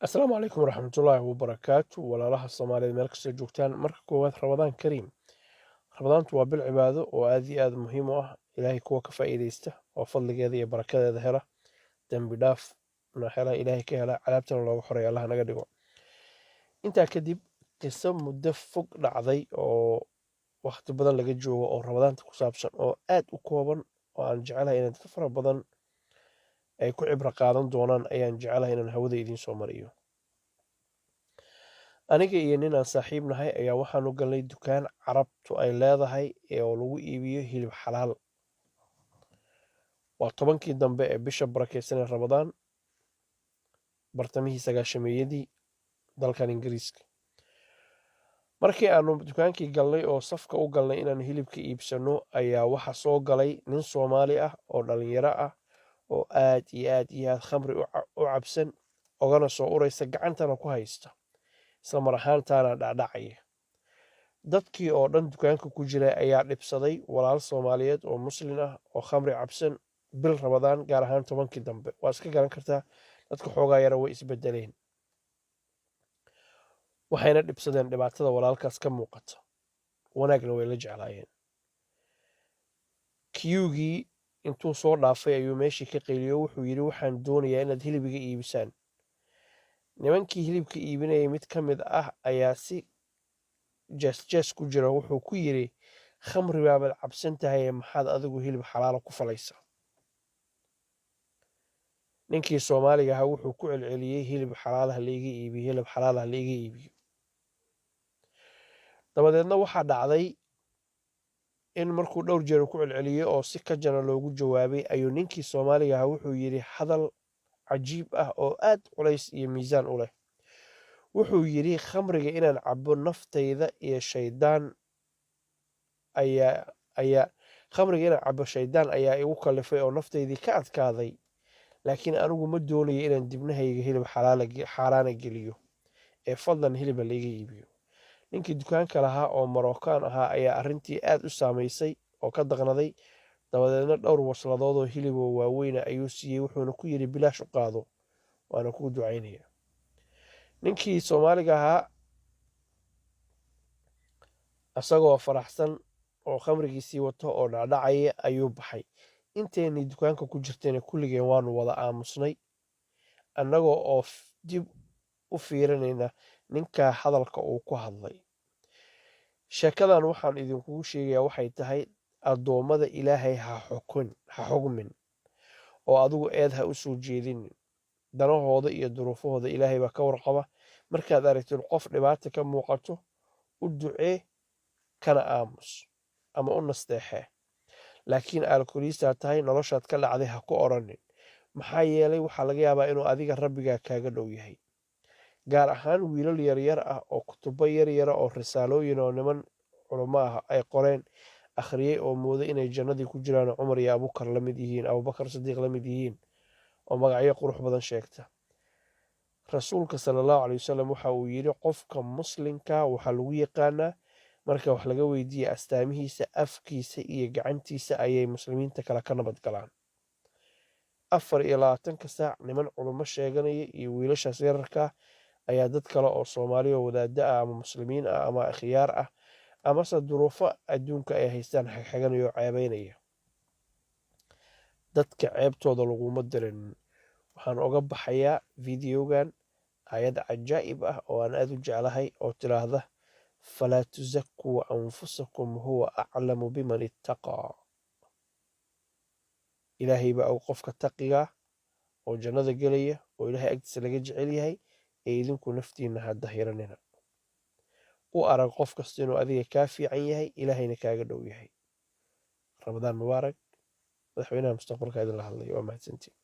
asalaamu calaykum waraxmatullaahi wabarakaatu walaalaha soomaaliyeed meel kastoo joogtaan marka koowaad ramadaan kariim. ramadaantu waa bil cibaado oo aad iyo aad muhiim u ah ilaahay kuwa ka faa'iidaysta oo fadligeeda iyo barakadeeda hela, dembi dhaafna hela, ilaahay ka hela, cadaabtana looga xoreeya allah naga dhigo. intaa kadib qiso muddo fog dhacday oo waqti badan laga joogo oo ramadaanta ku saabsan oo aad u kooban oo aan jecelahay inay dad fara badan ay ku cibro qaadan doonaan ayaan jecelahay inaan hawada idiin soo mariyo. aniga iyo nin aan saaxiib nahay ayaa waxaanu galnay dukaan carabtu ay leedahay oo lagu iibiyo hilib xalaal. waa 10kii dambe ee bisha barakeysan ee ramadaan, bartamihii sagaashameeyadii dalkan ingiriiska. markii aanu dukaankii galnay oo safka u galnay inaanu hilibka iibsano ayaa waxa soo galay nin Soomaali ah oo dhalinyaro ah oo aad iyo aad khamri u cabsan, ogana soo uraysa, gacantana ku haysta, isla mar ahaantaana dhacdhacaya. dadkii oo dhan dukaanka ku jira ayaa dhibsaday walaal Soomaaliyeed oo muslin ah oo khamri cabsan bil ramadaan, gaar ahaan 10kii dambe. waa iska garan kartaa, dadka xoogaa yara way isbedeleen, waxayna dhibsadeen dhibaatada walaalkaas ka muuqata, wanaagna way la jeclaayeen. kiyugii intuu soo dhaafay ayuu meeshii ka qayliyo, wuxuu yidhi waxaan doonayaa inaad hilib iga iibisaan. nimankii hilibka iibinayay mid ka mid ah ayaa si jees ku jira wuxuu ku yidhi, khamri baabaad cabsan tahay, maxaad adigu hilib xalaala ku falaysaa? ninkii Soomaaliga ahaa wuxuu ku celceliyey, hilib xalaalaha laiga iibiyo, hilib xalaalaha laiga iibiyo. dabadeedna waxaa dhacday in markuu dhowr jeer ku celceliyey oo si ka jana loogu jawaabay, ayuu ninkii Soomaaliga ahaa wuxuu yidhi hadal cajiib ah oo aad culays iyo miisaan u leh. wuxuu yidhi, khamriga inaan cabo naftayda iyo shaydaan ayaa igu kallifay oo naftaydii ka adkaaday, laakiin anigu ma doonayo inaan dibnahayga hilib xaaraana geliyo, ee fadlan hiliba laiga iibiyo. ninkii dukaanka lahaa oo Marookaan ahaa ayaa arrintii aad u saamaysay oo ka daqnaday. dabadeedna dhowr wasladood oo hilib oo waaweyna ayuu siiyey, wuxuuna ku yidhi bilaash u qaado, waana kuu ducaynaya. ninkii Soomaaliga ahaa isagoo faraxsan oo khamrigiisii wato oo dhacdhacaya ayuu baxay. inteennii dukaanka ku jirtayna kulligeen waanu wada aamusnay, annagoo oo dib u fiirinayna ninkaa hadalka uu ku hadlay. sheekadan waxaan idinkugu sheegayaa waxay tahay, addoommada ilaahay ha xugmin oo adigu eed ha u soo jeedinin. danahooda iyo duruufahooda ilaahay baa ka warqaba. markaad aragtid qof dhibaata ka muuqato, u ducee, kana aamus ama u nasteexee. laakiin alkooliistaad tahay, noloshaad ka dhacday ha ku odhanin, maxaa yeelay waxaa laga yaabaa inuu adiga rabbigaa kaaga dhow yahay. gaar ahaan wiilal yaryar ah oo kutubo yaryara oo risaalooyin oo niman culamo ah ay qoreen akhriyey oo mooday inay jannadii ku jiraan, cumar iyo abubakar sadiiq la mid yihiin, oo magacyo qurux badan sheegta. rasuulka sallallahu calayhi wasallam waxa uu yidhi, qofka muslimka waxaa lagu yaqaanaa marka wax laga weydiiye astaamihiisa, afkiisa iyo gacantiisa ayay muslimiinta kale ka nabad galaan. 24 saac niman culummo sheeganaya iyo wiilashaas yararka ayaa dad kale oo Soomaali oo wadaada ah ama muslimiin ah ama akhyaar ah amase duruufo adduunka ay haystaan xagxaganaya oo ceebaynaya. dadka ceebtooda laguma dirin. waxaan oga baxayaa fideogan ayad cajaa'ib ah oo aan aad u jeclahay oo tiraahda, falaa tuzakuu anfusakum huwa aclamu biman ittaqaa. ilaahay baa og qofka taqiga oo jannada gelaya oo ilaahay agtiisa laga jecel yahay, ee idinku naftiinna ha dahiranina. u arag qof kasta inuu adiga kaa fiican yahay, ilaahayna kaaga dhow yahay. ramadaan mubaarak. madaxweynaha mustaqbalka idin la hadlay. waa mahadsantiin.